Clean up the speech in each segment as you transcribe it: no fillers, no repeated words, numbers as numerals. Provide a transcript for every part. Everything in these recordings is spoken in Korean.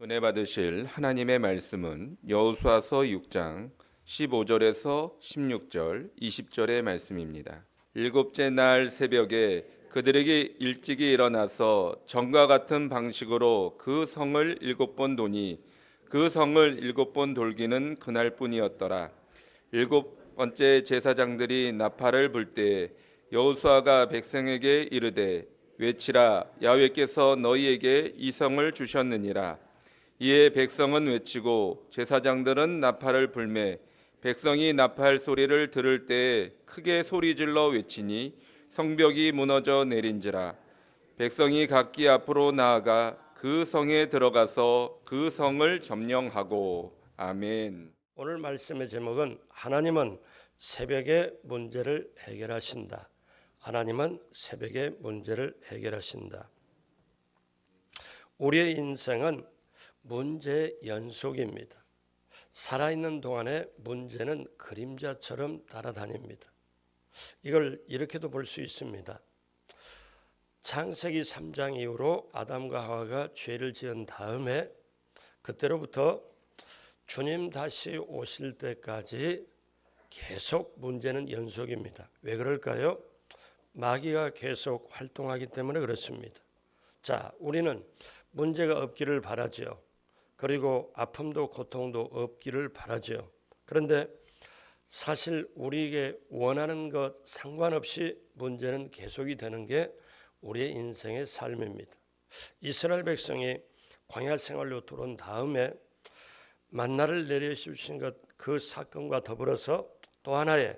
은혜 받으실 하나님의 말씀은 여호수아서 6장 15절에서 16절, 20절의 말씀입니다. 일곱째 날 새벽에 그들에게 일찍이 일어나서 전과 같은 방식으로 그 성을 7번 도니 그 성을 7번 돌기는 그날뿐이었더라. 7번째 제사장들이 나팔을 불 때에 여호수아가 백성에게 이르되 외치라, 야훼께서 너희에게 이 성을 주셨느니라. 이에 백성은 외치고 제사장들은 나팔을 불매 백성이 나팔 소리를 들을 때에 크게 소리질러 외치니 성벽이 무너져 내린지라. 백성이 각기 앞으로 나아가 그 성에 들어가서 그 성을 점령하고. 아멘. 오늘 말씀의 제목은 하나님은 새벽의 문제를 해결하신다. 하나님은 새벽의 문제를 해결하신다. 우리의 인생은 문제 연속입니다. 살아있는 동안에 문제는 그림자처럼 따라다닙니다. 이걸 이렇게도 볼 수 있습니다. 창세기 3장 이후로 아담과 하와가 죄를 지은 다음에 그때로부터 주님 다시 오실 때까지 계속 문제는 연속입니다. 왜 그럴까요? 마귀가 계속 활동하기 때문에 그렇습니다. 자, 우리는 문제가 없기를 바라죠. 그리고 아픔도 고통도 없기를 바라죠. 그런데 사실 우리에게 원하는 것 상관없이 문제는 계속이 되는 게 우리의 인생의 삶입니다. 이스라엘 백성이 광야 생활로 들어온 다음에 만나를 내려주신 것, 그 사건과 더불어서 또 하나의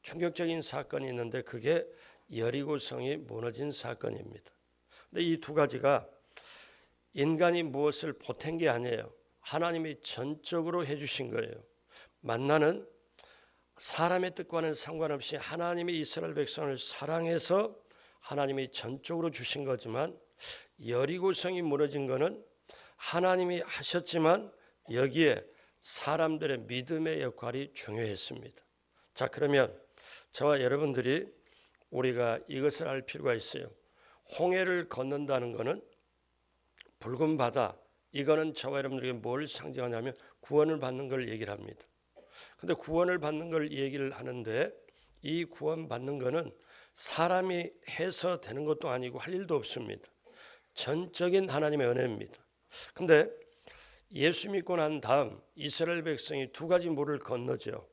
충격적인 사건이 있는데 그게 여리고성이 무너진 사건입니다. 근데 이 두 가지가 인간이 무엇을 보탠 게 아니에요. 하나님이 전적으로 해주신 거예요. 만나는 사람의 뜻과는 상관없이 하나님이 이스라엘 백성을 사랑해서 하나님이 전적으로 주신 거지만, 여리고성이 무너진 것은 하나님이 하셨지만 여기에 사람들의 믿음의 역할이 중요했습니다. 자, 그러면 저와 여러분들이 우리가 이것을 알 필요가 있어요. 홍해를 건넌다는 것은 붉은 바다, 이거는 저와 여러분들에게 뭘 상징하냐면 구원을 받는 걸 얘기를 합니다. 근데 구원을 받는 걸 얘기를 하는데 이 구원 받는 거는 사람이 해서 되는 것도 아니고 할 일도 없습니다. 전적인 하나님의 은혜입니다. 근데 예수 믿고 난 다음 이스라엘 백성이 두 가지 물을 건너죠.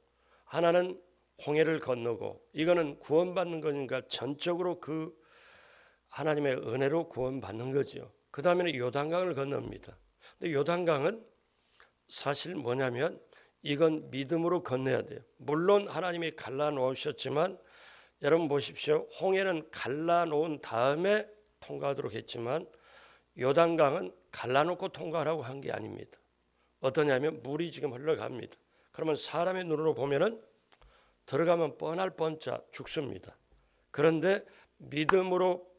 하나는 홍해를 건너고, 이거는 구원받는 거니까 전적으로 그 하나님의 은혜로 구원받는 거죠. 그 다음에는 요단강을 건넙니다. 근데 요단강은 사실 뭐냐면 이건 믿음으로 건너야 돼요. 물론 하나님이 갈라놓으셨지만 여러분 보십시오. 홍해는 갈라놓은 다음에 통과하도록 했지만 요단강은 갈라놓고 통과하라고 한 게 아닙니다. 어떠냐면 물이 지금 흘러갑니다. 그러면 사람의 눈으로 보면은 들어가면 뻔할 뻔짜 죽습니다. 그런데 믿음으로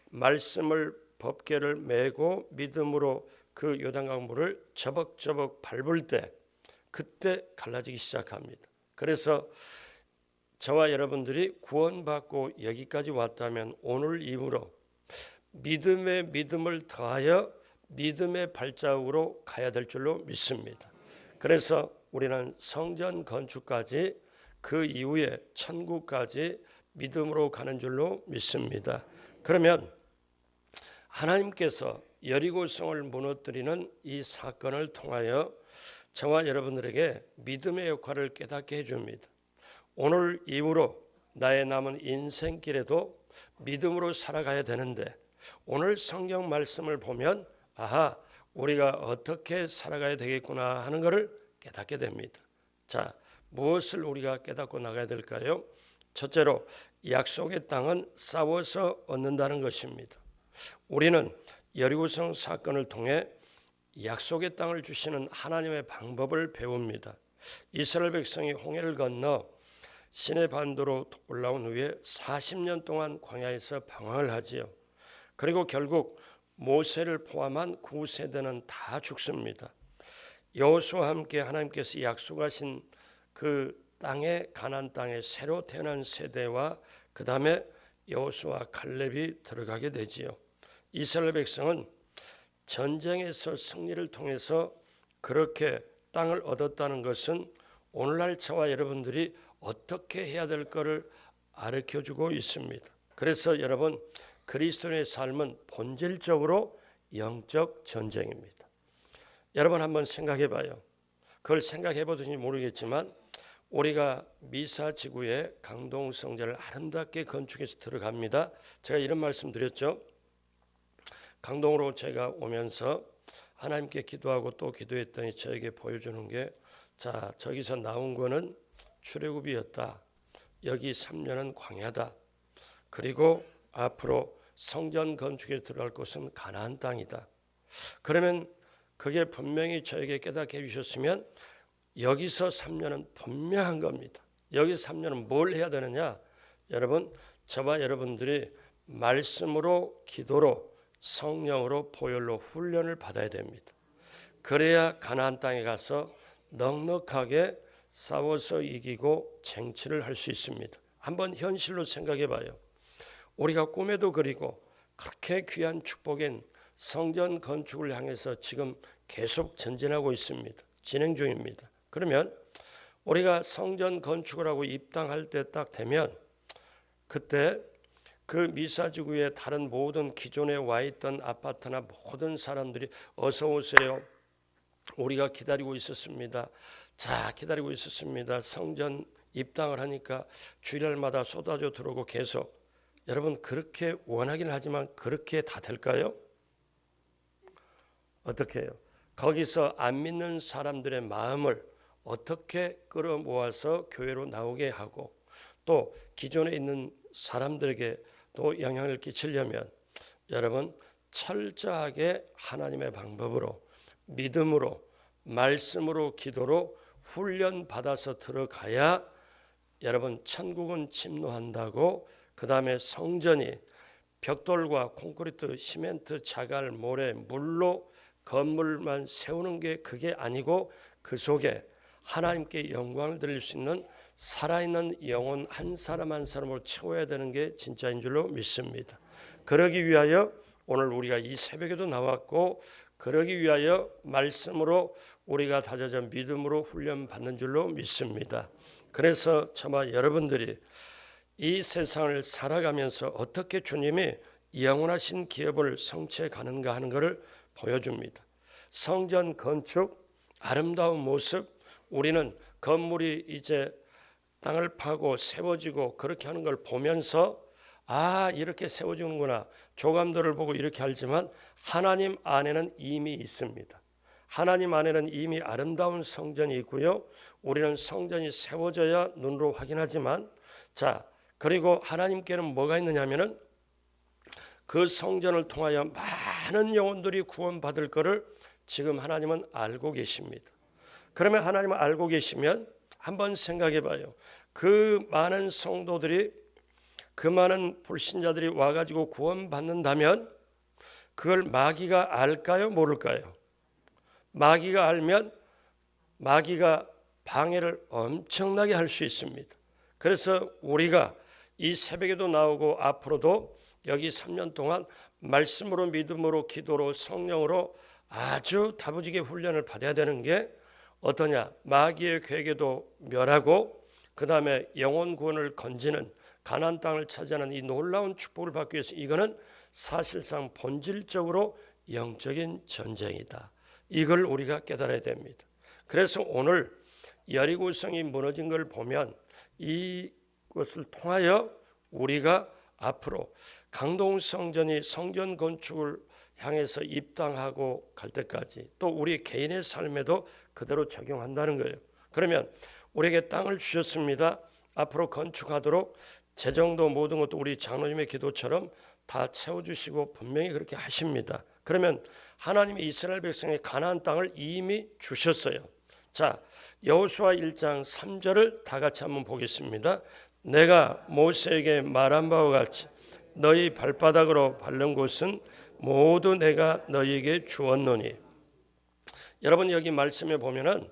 말씀을 법궤를 메고 믿음으로 그 요단강 물을 저벅저벅 밟을 때 그때 갈라지기 시작합니다. 그래서 저와 여러분들이 구원받고 여기까지 왔다면 오늘 이후로 믿음의 믿음을 더하여 믿음의 발자국으로 가야 될 줄로 믿습니다. 그래서 우리는 성전 건축까지 그 이후에 천국까지 믿음으로 가는 줄로 믿습니다. 그러면 하나님께서 여리고성을 무너뜨리는 이 사건을 통하여 저와 여러분들에게 믿음의 역할을 깨닫게 해줍니다. 오늘 이후로 나의 남은 인생길에도 믿음으로 살아가야 되는데 오늘 성경 말씀을 보면 아하, 우리가 어떻게 살아가야 되겠구나 하는 것을 깨닫게 됩니다. 자, 무엇을 우리가 깨닫고 나가야 될까요? 첫째로 약속의 땅은 싸워서 얻는다는 것입니다. 우리는 여리고성 사건을 통해 약속의 땅을 주시는 하나님의 방법을 배웁니다. 이스라엘 백성이 홍해를 건너 시내 반도로 올라온 후에 40년 동안 광야에서 방황을 하지요. 그리고 결국 모세를 포함한 9세대는 다 죽습니다. 여호수아와 함께 하나님께서 약속하신 그 땅에, 가나안 땅에 새로 태어난 세대와 그 다음에 여호수아 칼렙이 들어가게 되지요. 이스라엘 백성은 전쟁에서 승리를 통해서 그렇게 땅을 얻었다는 것은 오늘날 저와 여러분들이 어떻게 해야 될 것을 가르쳐주고 있습니다. 그래서 여러분, 그리스도인의 삶은 본질적으로 영적 전쟁입니다. 여러분 한번 생각해 봐요. 그걸 생각해 보든지 모르겠지만 우리가 미사지구에 강동성전을 아름답게 건축해서 들어갑니다. 제가 이런 말씀 드렸죠. 강동으로 제가 오면서 하나님께 기도하고 또 기도했더니 저에게 보여주는 게, 자, 저기서 나온 거는 출애굽이었다. 여기 3년은 광야다. 그리고 앞으로 성전 건축에 들어갈 곳은 가나안 땅이다. 그러면 그게 분명히 저에게 깨닫게 해주셨으면 여기서 3년은 분명한 겁니다. 여기서 3년은 뭘 해야 되느냐? 여러분, 저와 여러분들이 말씀으로, 기도로, 성령으로, 보혈로 훈련을 받아야 됩니다. 그래야 가나안 땅에 가서 넉넉하게 싸워서 이기고 쟁취를 할 수 있습니다. 한번 현실로 생각해 봐요. 우리가 꿈에도 그리고 그렇게 귀한 축복인 성전 건축을 향해서 지금 계속 전진하고 있습니다. 진행 중입니다. 그러면 우리가 성전 건축을 하고 입당할 때 딱 되면 그때 그 미사지구의 다른 모든 기존에 와 있던 아파트나 모든 사람들이 어서 오세요. 우리가 기다리고 있었습니다. 자, 기다리고 있었습니다. 성전 입당을 하니까 주일날마다 쏟아져 들어오고 계속. 여러분, 그렇게 원하긴 하지만 그렇게 다 될까요? 어떻게 해요? 거기서 안 믿는 사람들의 마음을 어떻게 끌어모아서 교회로 나오게 하고 또 기존에 있는 사람들에게 또 영향을 끼치려면 여러분, 철저하게 하나님의 방법으로, 믿음으로, 말씀으로, 기도로 훈련받아서 들어가야 여러분, 천국은 침노한다고, 그 다음에 성전이 벽돌과 콘크리트, 시멘트, 자갈, 모래, 물로 건물만 세우는 게 그게 아니고 그 속에 하나님께 영광을 드릴 수 있는 살아있는 영혼 한 사람 한 사람을 채워야 되는 게 진짜인 줄로 믿습니다. 그러기 위하여 오늘 우리가 이 새벽에도 나왔고, 그러기 위하여 말씀으로 우리가 다져져 믿음으로 훈련받는 줄로 믿습니다. 그래서 저와 여러분들이 이 세상을 살아가면서 어떻게 주님이 영원하신 기업을 성취해 가는가 하는 것을 보여줍니다. 성전 건축, 아름다운 모습, 우리는 건물이 이제 땅을 파고 세워지고 그렇게 하는 걸 보면서 아, 이렇게 세워지는구나, 조감도를 보고 이렇게 알지만 하나님 안에는 이미 있습니다. 하나님 안에는 이미 아름다운 성전이 있고요. 우리는 성전이 세워져야 눈으로 확인하지만, 자, 그리고 하나님께는 뭐가 있느냐면은 그 성전을 통하여 많은 영혼들이 구원받을 것을 지금 하나님은 알고 계십니다. 그러면 하나님은 알고 계시면 한번 생각해 봐요. 그 많은 성도들이, 그 많은 불신자들이 와가지고 구원받는다면 그걸 마귀가 알까요? 모를까요? 마귀가 알면 마귀가 방해를 엄청나게 할 수 있습니다. 그래서 우리가 이 새벽에도 나오고 앞으로도 여기 3년 동안 말씀으로, 믿음으로, 기도로, 성령으로 아주 다부지게 훈련을 받아야 되는 게 어떠냐? 마귀의 괴계도 멸하고 그 다음에 영혼 구원을 건지는, 가나안 땅을 차지하는 이 놀라운 축복을 받기 위해서 이거는 사실상 본질적으로 영적인 전쟁이다. 이걸 우리가 깨달아야 됩니다. 그래서 오늘 여리고성이 무너진 걸 보면 이것을 통하여 우리가 앞으로 강동성전이 성전 건축을 향해서 입당하고 갈 때까지 또 우리 개인의 삶에도 그대로 적용한다는 거예요. 그러면 우리에게 땅을 주셨습니다. 앞으로 건축하도록 재정도 모든 것도 우리 장로님의 기도처럼 다 채워주시고 분명히 그렇게 하십니다. 그러면 하나님이 이스라엘 백성의 가나안 땅을 이미 주셨어요. 자, 여호수아 1장 3절을 다 같이 한번 보겠습니다. 내가 모세에게 말한 바와 같이 너희 발바닥으로 밟는 곳은 모두 내가 너희에게 주었노니. 여러분, 여기 말씀에 보면은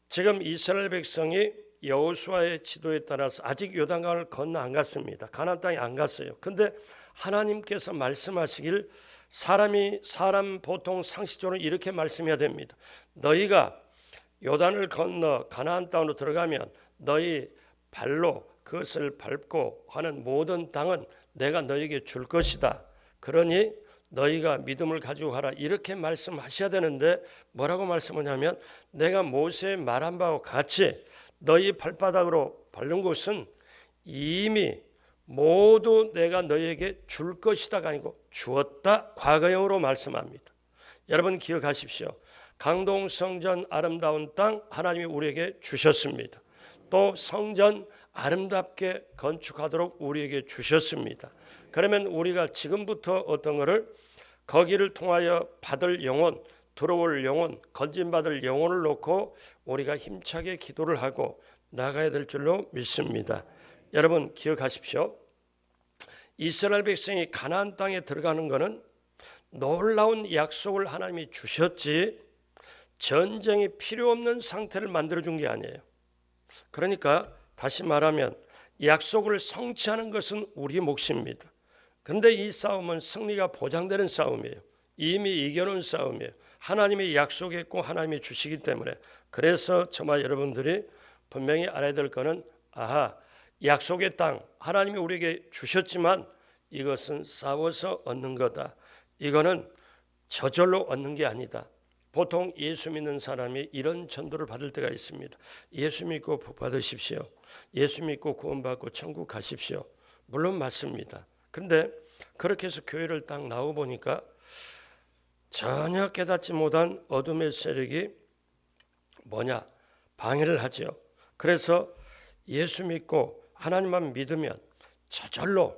지금 이스라엘 백성이 여호수아의 지도에 따라서 아직 요단강을 건너 안 갔습니다. 가나안 땅에 안 갔어요. 근데 하나님께서 말씀하시길 사람 보통 상식적으로 이렇게 말씀해야 됩니다. 너희가 요단을 건너 가나안 땅으로 들어가면 너희 발로 그것을 밟고 하는 모든 땅은 내가 너희에게 줄 것이다. 그러니 너희가 믿음을 가지고 가라. 이렇게 말씀하셔야 되는데 뭐라고 말씀하냐면 내가 모세의 말한 바와 같이 너희 발바닥으로 밟는 곳은 이미 모두 내가 너희에게 줄 것이다가 아니고 주었다. 과거형으로 말씀합니다. 여러분 기억하십시오. 강동 성전 아름다운 땅 하나님이 우리에게 주셨습니다. 또 성전 아름답게 건축하도록 우리에게 주셨습니다. 그러면 우리가 지금부터 어떤 것을 거기를 통하여 받을 영혼, 들어올 영혼, 건진받을 영혼을 놓고 우리가 힘차게 기도를 하고 나가야 될 줄로 믿습니다. 여러분 기억하십시오. 이스라엘 백성이 가나안 땅에 들어가는 것은 놀라운 약속을 하나님이 주셨지 전쟁이 필요 없는 상태를 만들어준 게 아니에요. 그러니까 다시 말하면 약속을 성취하는 것은 우리 몫입니다. 그런데 이 싸움은 승리가 보장되는 싸움이에요. 이미 이겨놓은 싸움이에요. 하나님이 약속했고 하나님이 주시기 때문에. 그래서 저와 여러분들이 분명히 알아야 될 것은 약속의 땅 하나님이 우리에게 주셨지만 이것은 싸워서 얻는 거다. 이거는 저절로 얻는 게 아니다. 보통 예수 믿는 사람이 이런 전도를 받을 때가 있습니다. 예수 믿고 복 받으십시오. 예수 믿고 구원받고 천국 가십시오. 물론 맞습니다. 근데 그렇게 해서 교회를 딱 나오고 보니까 전혀 깨닫지 못한 어둠의 세력이 방해를 하죠. 그래서 예수 믿고 하나님만 믿으면 저절로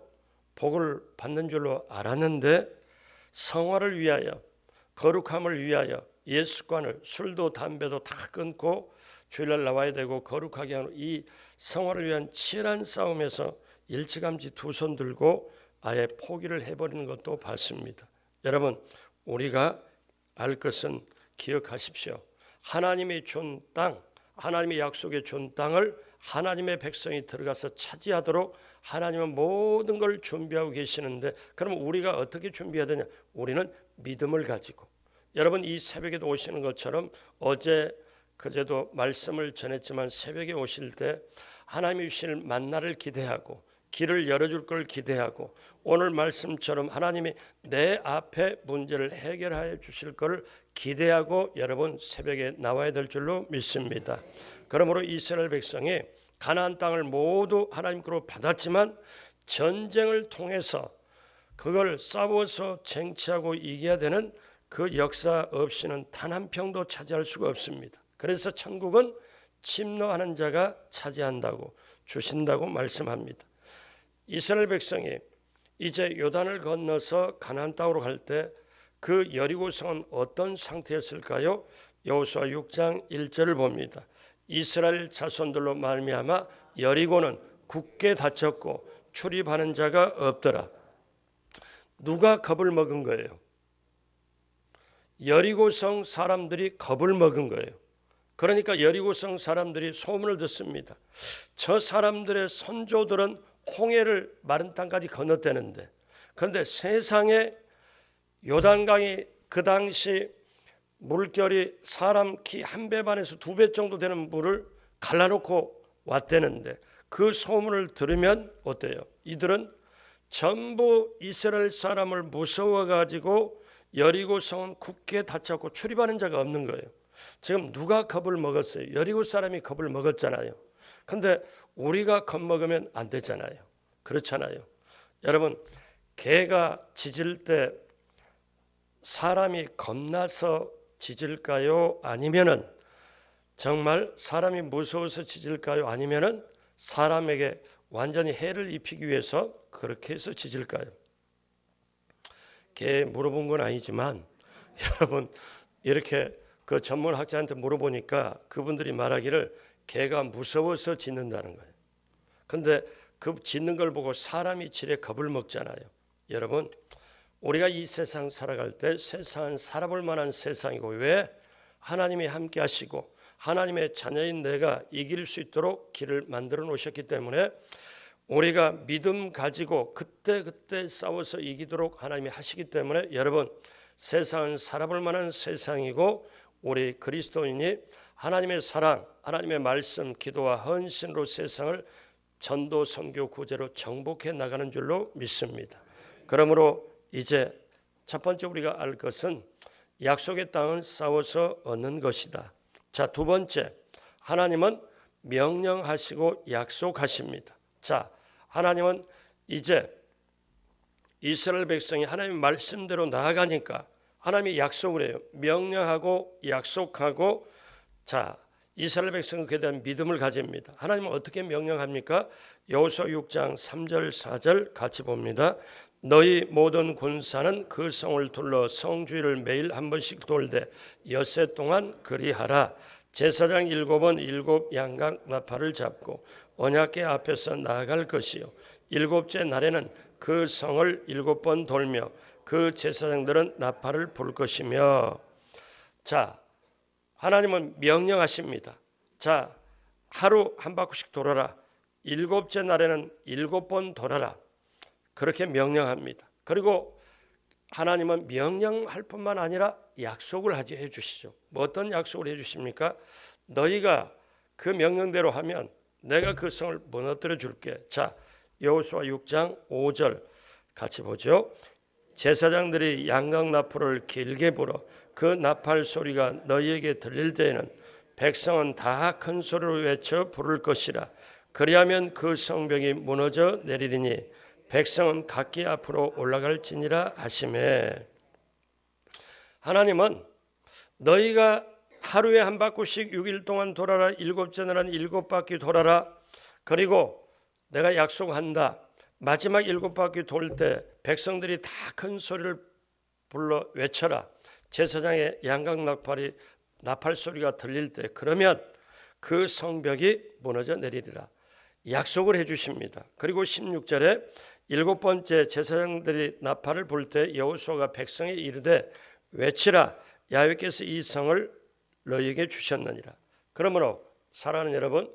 복을 받는 줄로 알았는데 성화를 위하여 거룩함을 위하여 옛 습관을 술도 담배도 다 끊고 주일날 나와야 되고 거룩하게 하는 이 성화를 위한 치열한 싸움에서 일찌감치 두 손 들고 아예 포기를 해버리는 것도 봤습니다. 여러분 우리가 알 것은 기억하십시오. 하나님이 준 땅, 하나님의 약속에 준 땅을 하나님의 백성이 들어가서 차지하도록 하나님은 모든 걸 준비하고 계시는데 그럼 우리가 어떻게 준비해야 되냐? 우리는 믿음을 가지고 여러분 이 새벽에도 오시는 것처럼 어제 그제도 말씀을 전했지만 새벽에 오실 때 하나님이 주실 만나를 기대하고 길을 열어줄 걸 기대하고 오늘 말씀처럼 하나님이 내 앞에 문제를 해결하여 주실 것을 기대하고 여러분 새벽에 나와야 될 줄로 믿습니다. 그러므로 이스라엘 백성이 가나안 땅을 모두 하나님께로 받았지만 전쟁을 통해서 그걸 싸워서 쟁취하고 이겨야 되는 그 역사 없이는 단 한 평도 차지할 수가 없습니다. 그래서 천국은 침노하는 자가 차지한다고 주신다고 말씀합니다. 이스라엘 백성이 이제 요단을 건너서 가나안 땅으로 갈 때 그 여리고성은 어떤 상태였을까요? 여호수아 6장 1절을 봅니다. 이스라엘 자손들로 말미암아 여리고는 굳게 닫혔고 출입하는 자가 없더라. 누가 겁을 먹은 거예요? 여리고성 사람들이 겁을 먹은 거예요. 그러니까 여리고성 사람들이 소문을 듣습니다. 저 사람들의 선조들은 홍해를 마른 땅까지 건넜다는데 그런데 세상에 요단강이 그 당시 물결이 사람 키 한 배 반에서 두 배 정도 되는 물을 갈라놓고 왔다는데 그 소문을 들으면 어때요? 이들은 전부 이스라엘 사람을 무서워가지고 여리고성은 굳게 닫혔고 출입하는 자가 없는 거예요. 지금 누가 겁을 먹었어요? 여리고 사람이 겁을 먹었잖아요. 그런데 우리가 겁먹으면 안 되잖아요. 그렇잖아요. 여러분 개가 짖을 때 사람이 겁나서 짖을까요? 아니면은 정말 사람이 무서워서 짖을까요? 아니면은 사람에게 완전히 해를 입히기 위해서 그렇게 해서 짖을까요? 개 물어본 건 아니지만 여러분 이렇게 그 전문학자한테 물어보니까 그분들이 말하기를 개가 무서워서 짖는다는 거예요. 그런데 그 짖는 걸 보고 사람이 지레 겁을 먹잖아요. 여러분 우리가 이 세상 살아갈 때 세상은 살아볼 만한 세상이고 왜? 하나님이 함께 하시고 하나님의 자녀인 내가 이길 수 있도록 길을 만들어 놓으셨기 때문에 우리가 믿음 가지고 그때 싸워서 이기도록 하나님이 하시기 때문에 여러분, 세상은 살아볼 만한 세상이고 우리 그리스도인이 하나님의 사랑, 하나님의 말씀, 기도와 헌신으로 세상을 전도, 선교, 구제로 정복해 나가는 줄로 믿습니다. 그러므로 이제 첫 번째 우리가 알 것은 약속의 땅은 싸워서 얻는 것이다. 자, 두 번째, 하나님은 명령하시고 약속하십니다. 자, 하나님은 이제 이스라엘 백성이 하나님의 말씀대로 나아가니까 하나님이 약속을 해요. 명령하고 약속하고, 자, 이스라엘 백성은 그에 대한 믿음을 가집니다. 하나님은 어떻게 명령합니까? 여호수아 6장 3절 4절 같이 봅니다. 너희 모든 군사는 그 성을 둘러 성주의를 매일 한 번씩 돌되 엿새 동안 그리하라. 제사장 7은 7 양각 나팔을 잡고 언약궤 앞에서 나아갈 것이요, 7째 날에는 그 성을 7번 돌며 그 제사장들은 나팔을 불 것이며. 자, 하나님은 명령하십니다. 자, 하루 한 바퀴씩 돌아라. 7째 날에는 7번 돌아라. 그렇게 명령합니다. 그리고 하나님은 명령할 뿐만 아니라 약속을 해 주시죠. 뭐 어떤 약속을 해 주십니까? 너희가 그 명령대로 하면 내가 그 성을 무너뜨려 줄게. 자, 여호수아 6장 5절 같이 보죠. 제사장들이 양각 나팔을 길게 불어 그 나팔 소리가 너희에게 들릴 때에는 백성은 다 큰 소리로 외쳐 부를 것이라. 그리하면 그 성벽이 무너져 내리리니 백성은 각기 앞으로 올라갈지니라 하시매. 하나님은 너희가 하루에 한 바퀴씩 6일 동안 돌아라. 7째 날은 7바퀴 돌아라. 그리고 내가 약속한다. 마지막 7바퀴 돌 때 백성들이 다 큰 소리를 불러 외쳐라. 제사장의 양각 나팔 소리가 들릴 때 그러면 그 성벽이 무너져 내리리라. 약속을 해 주십니다. 그리고 16절에 7번째 제사장들이 나팔을 불 때 여호수아가 백성에 이르되 외치라. 야훼께서 이 성을 너희에게 주셨느니라. 그러므로 사랑하는 여러분,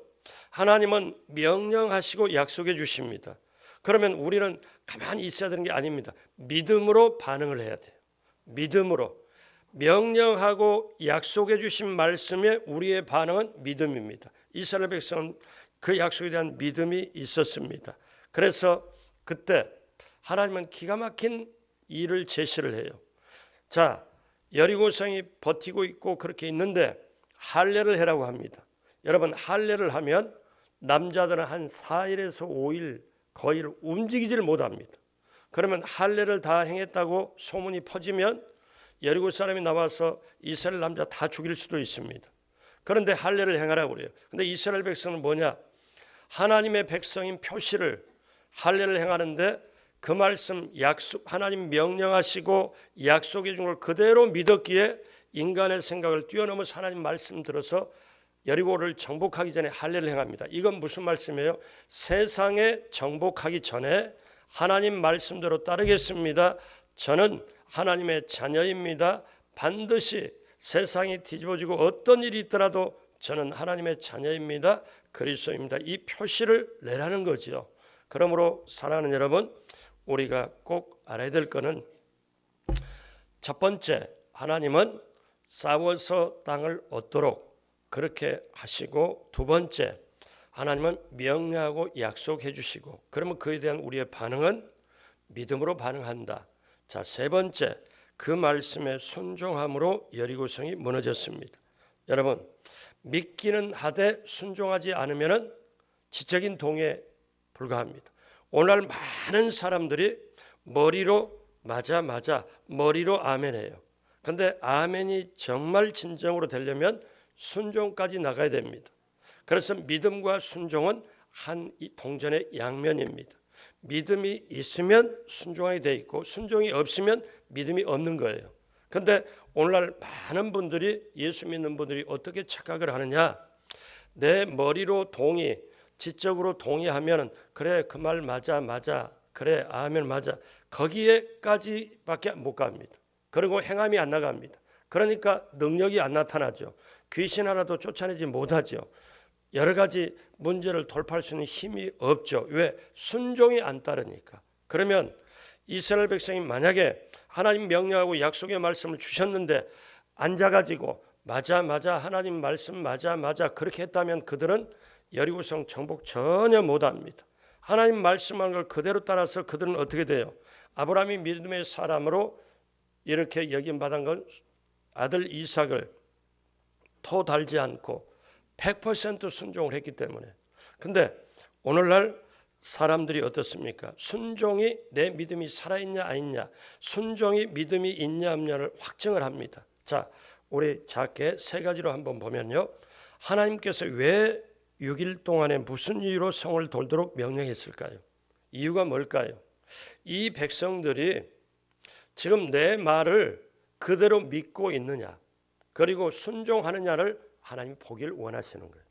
하나님은 명령하시고 약속해 주십니다. 그러면 우리는 가만히 있어야 되는 게 아닙니다. 믿음으로 반응을 해야 돼요. 믿음으로. 명령하고 약속해 주신 말씀에 우리의 반응은 믿음입니다. 이스라엘 백성은 그 약속에 대한 믿음이 있었습니다. 그래서 그때 하나님은 기가 막힌 일을 제시를 해요. 자, 여리고성이 버티고 있고 그렇게 있는데 할례를 해라고 합니다. 여러분, 할례를 하면 남자들은 한 4일에서 5일 거의 움직이질 못합니다. 그러면 할례를 다 행했다고 소문이 퍼지면 여리고 사람이 나와서 이스라엘 남자 다 죽일 수도 있습니다. 그런데 할례를 행하라고 그래요. 근데 이스라엘 백성은 뭐냐? 하나님의 백성인 표시를 할례를 행하는데 그 말씀 약속, 하나님 명령하시고 약속해 준 걸 그대로 믿었기에 인간의 생각을 뛰어넘어서 하나님 말씀 들어서 여리고를 정복하기 전에 할례를 행합니다. 이건 무슨 말씀이에요? 세상에 정복하기 전에 하나님 말씀대로 따르겠습니다. 저는 하나님의 자녀입니다. 반드시 세상이 뒤집어지고 어떤 일이 있더라도 저는 하나님의 자녀입니다. 그리스도입니다. 이 표시를 내라는 거죠. 그러므로 사랑하는 여러분, 우리가 꼭 알아야 될 것은 첫 번째, 하나님은 싸워서 땅을 얻도록 그렇게 하시고, 두 번째, 하나님은 명령하고 약속해 주시고, 그러면 그에 대한 우리의 반응은 믿음으로 반응한다. 자, 세 번째, 그 말씀에 순종함으로 여리고성이 무너졌습니다. 여러분, 믿기는 하되 순종하지 않으면 지적인 동의에 불과합니다. 오늘 많은 사람들이 머리로 맞아 머리로 아멘해요. 그런데 아멘이 정말 진정으로 되려면 순종까지 나가야 됩니다. 그래서 믿음과 순종은 한 동전의 양면입니다. 믿음이 있으면 순종하게 돼 있고 순종이 없으면 믿음이 없는 거예요. 그런데 오늘날 많은 분들이, 예수 믿는 분들이 어떻게 착각을 하느냐? 내 머리로 지적으로 동의하면 그래, 그 말 맞아 그래, 아멘 맞아, 거기에까지밖에 못 갑니다. 그리고 행함이 안 나갑니다. 그러니까 능력이 안 나타나죠. 귀신 하나도 쫓아내지 못하죠. 여러 가지 문제를 돌파할 수 있는 힘이 없죠. 왜? 순종이 안 따르니까. 그러면 이스라엘 백성이 만약에 하나님 명령하고 약속의 말씀을 주셨는데 앉아가지고 맞아 하나님 말씀 맞아 그렇게 했다면 그들은 여리고성 정복 전혀 못합니다. 하나님 말씀한 걸 그대로 따라서 그들은 어떻게 돼요? 아브라함이 믿음의 사람으로 이렇게 여김받은 건 아들 이삭을 토 달지 않고 100% 순종을 했기 때문에. 근데 오늘날 사람들이 어떻습니까? 순종이 내 믿음이 살아있냐 아니냐, 순종이 믿음이 있냐 없냐를 확증을 합니다. 자, 우리 작게 세 가지로 한번 보면요. 하나님께서 왜 6일 동안에 무슨 이유로 성을 돌도록 명령했을까요? 이유가 뭘까요? 이 백성들이 지금 내 말을 그대로 믿고 있느냐, 그리고 순종하느냐를 하나님이 보기를 원하시는 거예요.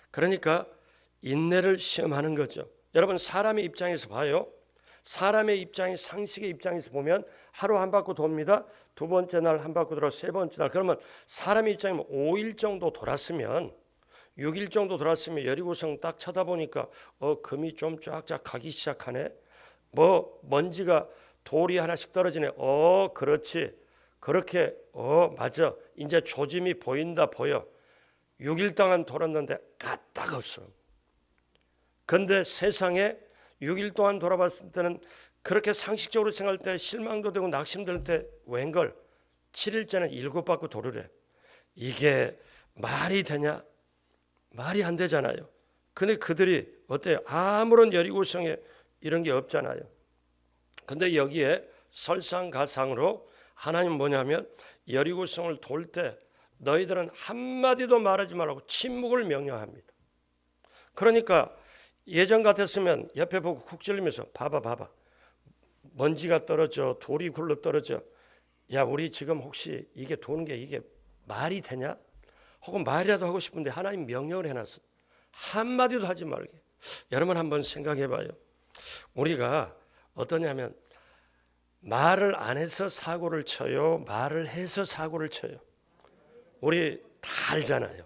그러니까 인내를 시험하는 거죠. 여러분, 사람의 입장에서 봐요. 사람의 입장이, 상식의 입장에서 보면 하루 한 바퀴 돕니다. 두 번째 날 한 바퀴 돌아 세 번째 날. 그러면 사람의 입장이면 5일 정도 돌았으면, 6일 정도 돌았으면 여리고성 딱 쳐다보니까 금이 좀 쫙쫙 가기 시작하네. 뭐 먼지가 돌이 하나씩 떨어지네. 그렇지. 그렇게 맞아. 이제 조짐이 보인다 보여. 6일 동안 돌았는데 까딱 없어. 근데 세상에 6일 동안 돌아봤을 때는 그렇게 상식적으로 생각할 때 실망도 되고 낙심될 때 웬걸 7일째는 7바퀴 도르래. 이게 말이 되냐? 말이 안 되잖아요. 근데 그들이 어때요? 아무런 여리고성에 이런 게 없잖아요. 근데 여기에 설상가상으로 하나님 뭐냐면 여리고성을 돌 때 너희들은 한마디도 말하지 말라고 침묵을 명령합니다. 그러니까 예전 같았으면 옆에 보고 쿡 찔리면서 봐봐 먼지가 떨어져, 돌이 굴러 떨어져. 야, 우리 지금 혹시 이게 도는 게 이게 말이 되냐? 혹은 말이라도 하고 싶은데 하나님 명령을 해놨어. 한마디도 하지 말게. 여러분 한번 생각해 봐요. 우리가 어떠냐면 말을 안 해서 사고를 쳐요, 말을 해서 사고를 쳐요. 우리 다 알잖아요.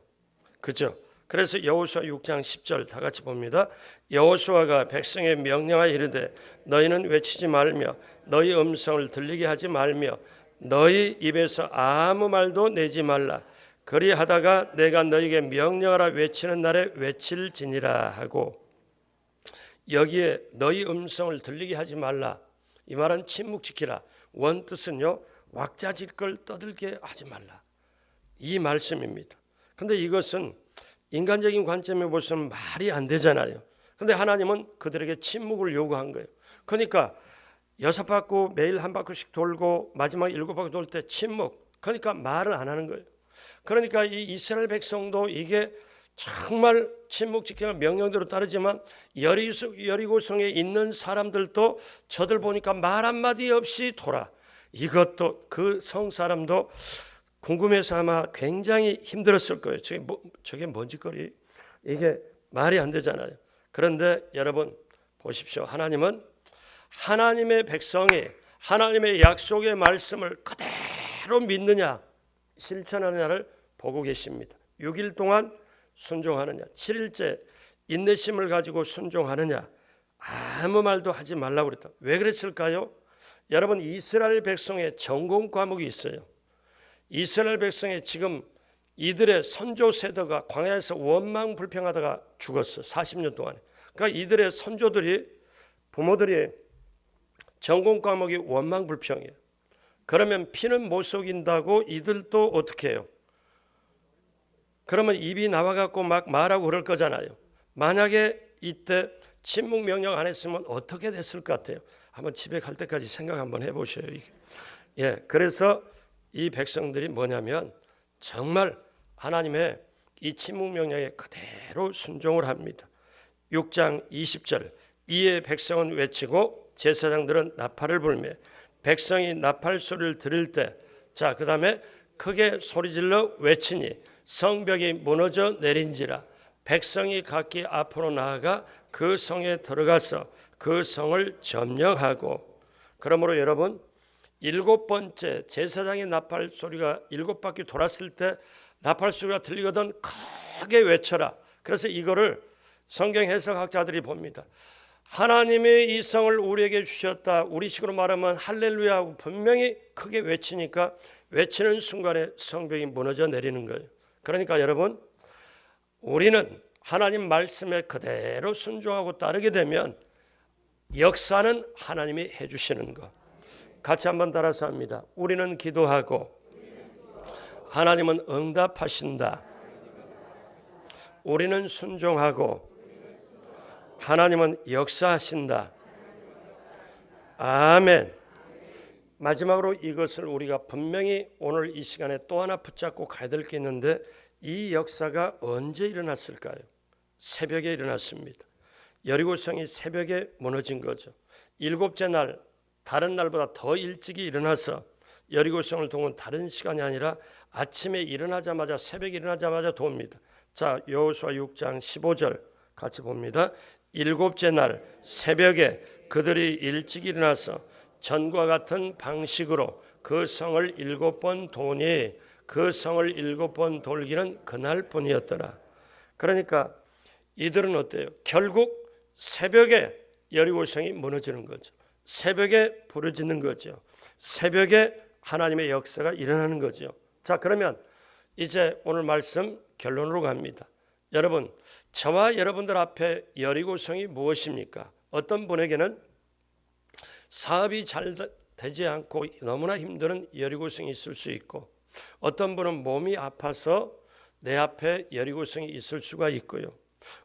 그죠? 그래서 여호수아 6장 10절 다 같이 봅니다. 여호수아가 백성에 명령하여 이르되 너희는 외치지 말며 너희 음성을 들리게 하지 말며 너희 입에서 아무 말도 내지 말라. 그리하다가 내가 너희에게 명령하라 외치는 날에 외칠지니라 하고, 여기에 너희 음성을 들리게 하지 말라, 이 말은 침묵 지키라. 원뜻은요, 왁자지껄 떠들게 하지 말라, 이 말씀입니다. 근데 이것은 인간적인 관점에 보시면 말이 안 되잖아요. 근데 하나님은 그들에게 침묵을 요구한 거예요. 그러니까 6바퀴 매일 한 바퀴씩 돌고 마지막 7바퀴 돌 때 침묵. 그러니까 말을 안 하는 거예요. 그러니까 이 이스라엘 백성도 이게 정말 침묵 지키는 명령대로 따르지만 여리고성에 있는 사람들도 저들 보니까 말 한마디 없이 돌아. 이것도 그 성 사람도 궁금해서 아마 굉장히 힘들었을 거예요. 저게 뭔짓거리? 이게 말이 안 되잖아요. 그런데 여러분 보십시오. 하나님은 하나님의 백성이 하나님의 약속의 말씀을 그대로 믿느냐 실천하느냐를 보고 계십니다. 6일 동안 순종하느냐, 7일째 인내심을 가지고 순종하느냐, 아무 말도 하지 말라고 그랬다. 왜 그랬을까요? 여러분, 이스라엘 백성의 전공 과목이 있어요. 이스라엘 백성의 지금 이들의 선조 세대가 광야에서 원망불평하다가 죽었어. 40년 동안에. 그러니까 이들의 선조들이, 부모들이 전공 과목이 원망불평이에요. 그러면 피는 못 속인다고 이들도 어떻게 해요? 그러면 입이 나와갖고 막 말하고 그럴 거잖아요. 만약에 이때 침묵 명령 안 했으면 어떻게 됐을 것 같아요? 한번 집에 갈 때까지 생각 한번 해보셔요. 예, 그래서 이 백성들이 뭐냐면 정말 하나님의 이 침묵 명령에 그대로 순종을 합니다. 6장 20절 이에 백성은 외치고 제사장들은 나팔을 불며 백성이 나팔 소리를 들을 때, 자, 그 다음에 크게 소리질러 외치니 성벽이 무너져 내린지라. 백성이 각기 앞으로 나아가 그 성에 들어가서 그 성을 점령하고. 그러므로 여러분, 7번째 제사장의 나팔 소리가 7바퀴 돌았을 때 나팔 소리가 들리거든 크게 외쳐라. 그래서 이거를 성경 해석학자들이 봅니다. 하나님의 이 성을 우리에게 주셨다. 우리식으로 말하면 할렐루야 하고 분명히 크게 외치니까 외치는 순간에 성벽이 무너져 내리는 거예요. 그러니까 여러분, 우리는 하나님 말씀에 그대로 순종하고 따르게 되면 역사는 하나님이 해주시는 것. 같이 한번 따라서 합니다. 우리는 기도하고 하나님은 응답하신다. 우리는 순종하고 하나님은 역사하신다. 아멘. 마지막으로 이것을 우리가 분명히 오늘 이 시간에 또 하나 붙잡고 가야 될 게 있는데, 이 역사가 언제 일어났을까요? 새벽에 일어났습니다. 여리고성이 새벽에 무너진 거죠. 일곱째 날, 다른 날보다 더 일찍이 일어나서 여리고성을 도운 다른 시간이 아니라 아침에 일어나자마자, 새벽에 일어나자마자 돕니다. 자, 여호수아 6장 15절 같이 봅니다. 일곱째 날 새벽에 그들이 일찍 일어나서 전과 같은 방식으로 그 성을 7번 도니 그 성을 7번 돌기는 그날뿐이었더라. 그러니까 이들은 어때요? 결국 새벽에 여리고성이 무너지는 거죠. 새벽에 부러지는 거죠. 새벽에 하나님의 역사가 일어나는 거죠. 자, 그러면 이제 오늘 말씀 결론으로 갑니다. 여러분, 저와 여러분들 앞에 여리고성이 무엇입니까? 어떤 분에게는 사업이 잘 되지 않고 너무나 힘든 여리고성이 있을 수 있고, 어떤 분은 몸이 아파서 내 앞에 여리고성이 있을 수가 있고요.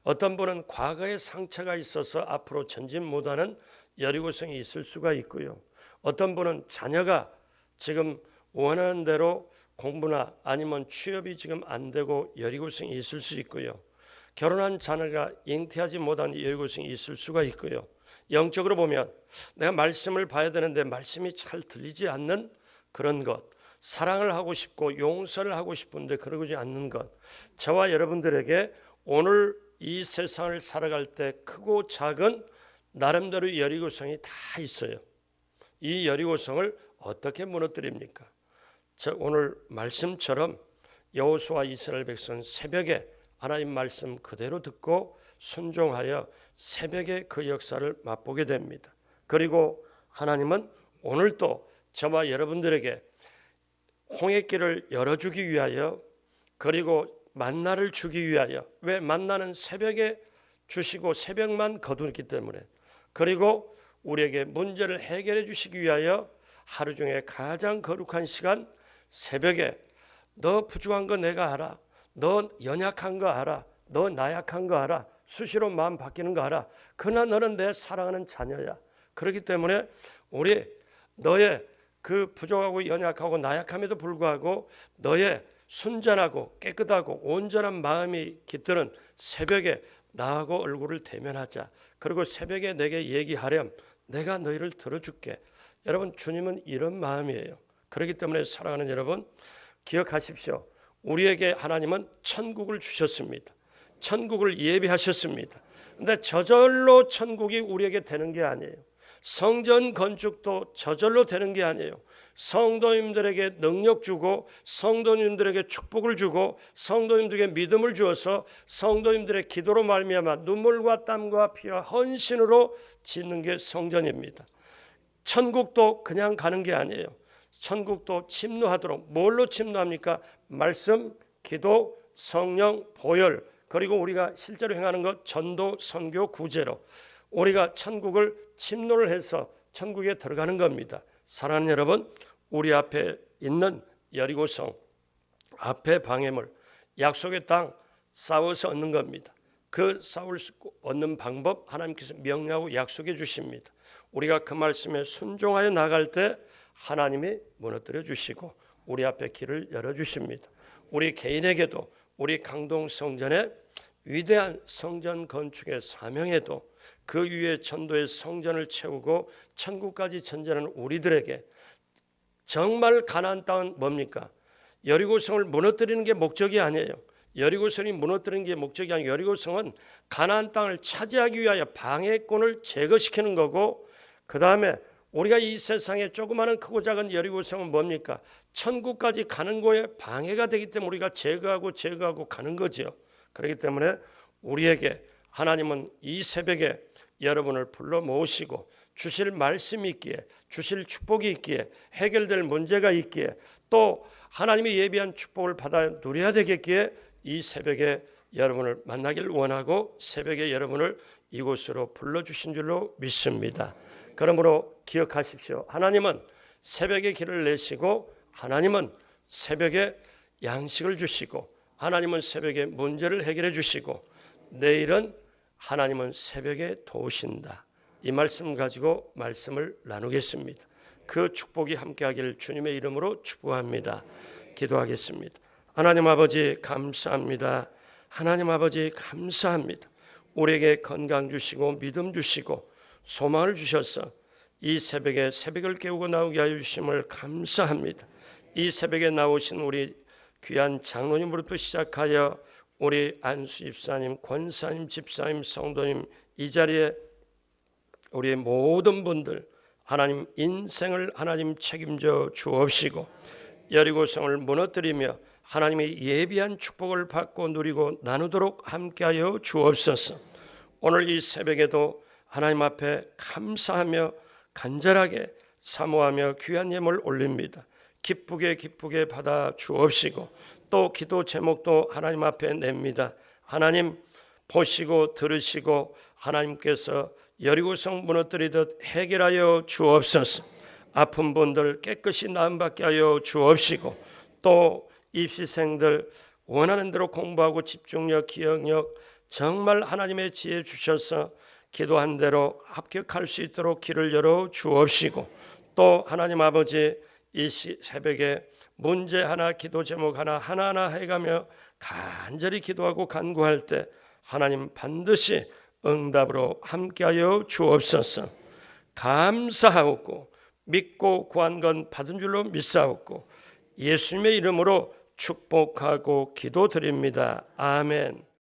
어떤 분은 과거에 상처가 있어서 앞으로 전진 못하는 여리고성이 있을 수가 있고요. 어떤 분은 자녀가 지금 원하는 대로 공부나 아니면 취업이 지금 안 되고 여리고성이 있을 수 있고요. 결혼한 자녀가 잉태하지 못한 여리고성이 있을 수가 있고요. 영적으로 보면 내가 말씀을 봐야 되는데 말씀이 잘 들리지 않는 그런 것, 사랑을 하고 싶고 용서를 하고 싶은데 그러지 않는 것, 저와 여러분들에게 오늘 이 세상을 살아갈 때 크고 작은 나름대로 여리고성이 다 있어요. 이 여리고성을 어떻게 무너뜨립니까? 오늘 말씀처럼 여호수아 이스라엘 백성 새벽에 하나님 말씀 그대로 듣고 순종하여 새벽에 그 역사를 맛보게 됩니다. 그리고 하나님은 오늘도 저와 여러분들에게 홍해길을 열어주기 위하여, 그리고 만나를 주기 위하여, 왜 만나는 새벽에 주시고 새벽만 거두기 때문에, 그리고 우리에게 문제를 해결해 주시기 위하여 하루 중에 가장 거룩한 시간 새벽에 너 부족한 거 내가 알아, 너 연약한 거 알아, 너 나약한 거 알아, 수시로 마음 바뀌는 거 알아, 그러나 너는 내 사랑하는 자녀야. 그렇기 때문에 우리 너의 그 부족하고 연약하고 나약함에도 불구하고 너의 순전하고 깨끗하고 온전한 마음이 깃드는 새벽에 나하고 얼굴을 대면하자. 그리고 새벽에 내게 얘기하렴. 내가 너희를 들어줄게. 여러분, 주님은 이런 마음이에요. 그렇기 때문에 사랑하는 여러분, 기억하십시오. 우리에게 하나님은 천국을 주셨습니다. 천국을 예비하셨습니다. 그런데 저절로 천국이 우리에게 되는 게 아니에요. 성전 건축도 저절로 되는 게 아니에요. 성도님들에게 능력 주고, 성도님들에게 축복을 주고, 성도님들에게 믿음을 주어서 성도님들의 기도로 말미암아 눈물과 땀과 피와 헌신으로 짓는 게 성전입니다. 천국도 그냥 가는 게 아니에요. 천국도 침노하도록, 뭘로 침노합니까? 말씀, 기도, 성령, 보혈, 그리고 우리가 실제로 행하는 것 전도, 선교, 구제로 우리가 천국을 침노를 해서 천국에 들어가는 겁니다. 사랑하는 여러분, 우리 앞에 있는 여리고성, 앞에 방해물, 약속의 땅 싸워서 얻는 겁니다. 그 싸울 수 얻는 방법 하나님께서 명령하고 약속해 주십니다. 우리가 그 말씀에 순종하여 나갈 때 하나님이 무너뜨려 주시고 우리 앞에 길을 열어 주십니다. 우리 개인에게도 우리 강동 성전의 위대한 성전 건축의 사명에도 그 위에 전도의 성전을 채우고 천국까지 전전하는 우리들에게 정말 가나안 땅은 뭡니까? 여리고성을 무너뜨리는 게 목적이 아니에요. 여리고성이 무너뜨리는 게 목적이 아니고 여리고성은 가나안 땅을 차지하기 위하여 방해권을 제거시키는 거고, 그 다음에 우리가 이 세상에 조그마한 크고 작은 여리고성은 뭡니까? 천국까지 가는 거에 방해가 되기 때문에 우리가 제거하고 가는 거죠. 그렇기 때문에 우리에게 하나님은 이 새벽에 여러분을 불러 모으시고 주실 말씀이 있기에, 주실 축복이 있기에, 해결될 문제가 있기에, 또 하나님이 예비한 축복을 받아 누려야 되겠기에 이 새벽에 여러분을 만나길 원하고 새벽에 여러분을 이곳으로 불러주신 줄로 믿습니다. 그러므로 기억하십시오. 하나님은 새벽에 길을 내시고, 하나님은 새벽에 양식을 주시고, 하나님은 새벽에 문제를 해결해 주시고, 내일은 하나님은 새벽에 도우신다. 이 말씀 가지고 말씀을 나누겠습니다. 그 축복이 함께하기를 주님의 이름으로 축복합니다. 기도하겠습니다. 하나님 아버지 감사합니다. 하나님 아버지 감사합니다. 우리에게 건강 주시고 믿음 주시고 소망을 주셔서 이 새벽에 새벽을 깨우고 나오게 하여 주심을 감사합니다. 이 새벽에 나오신 우리 귀한 장로님으로부터 시작하여 우리 안수 집사님, 권사님, 집사님, 성도님, 이 자리에 우리의 모든 분들 하나님 인생을 하나님 책임져 주옵시고 여리고성을 무너뜨리며 하나님의 예비한 축복을 받고 누리고 나누도록 함께하여 주옵소서. 오늘 이 새벽에도 하나님 앞에 감사하며 간절하게 사모하며 귀한 예물 올립니다. 기쁘게 받아 주옵시고 또 기도 제목도 하나님 앞에 냅니다. 하나님 보시고 들으시고 하나님께서 여리고성 무너뜨리듯 해결하여 주옵소서. 아픈 분들 깨끗이 나음받게 하여 주옵시고 또 입시생들 원하는 대로 공부하고 집중력, 기억력 정말 하나님의 지혜 주셔서 기도한 대로 합격할 수 있도록 길을 열어 주옵시고 또 하나님 아버지 이 새벽에 문제 하나 기도 제목 하나하나 해가며 간절히 기도하고 간구할 때 하나님 반드시 응답으로 함께하여 주옵소서. 감사하옵고 믿고 구한 건 받은 줄로 믿사옵고 예수님의 이름으로 축복하고 기도드립니다. 아멘.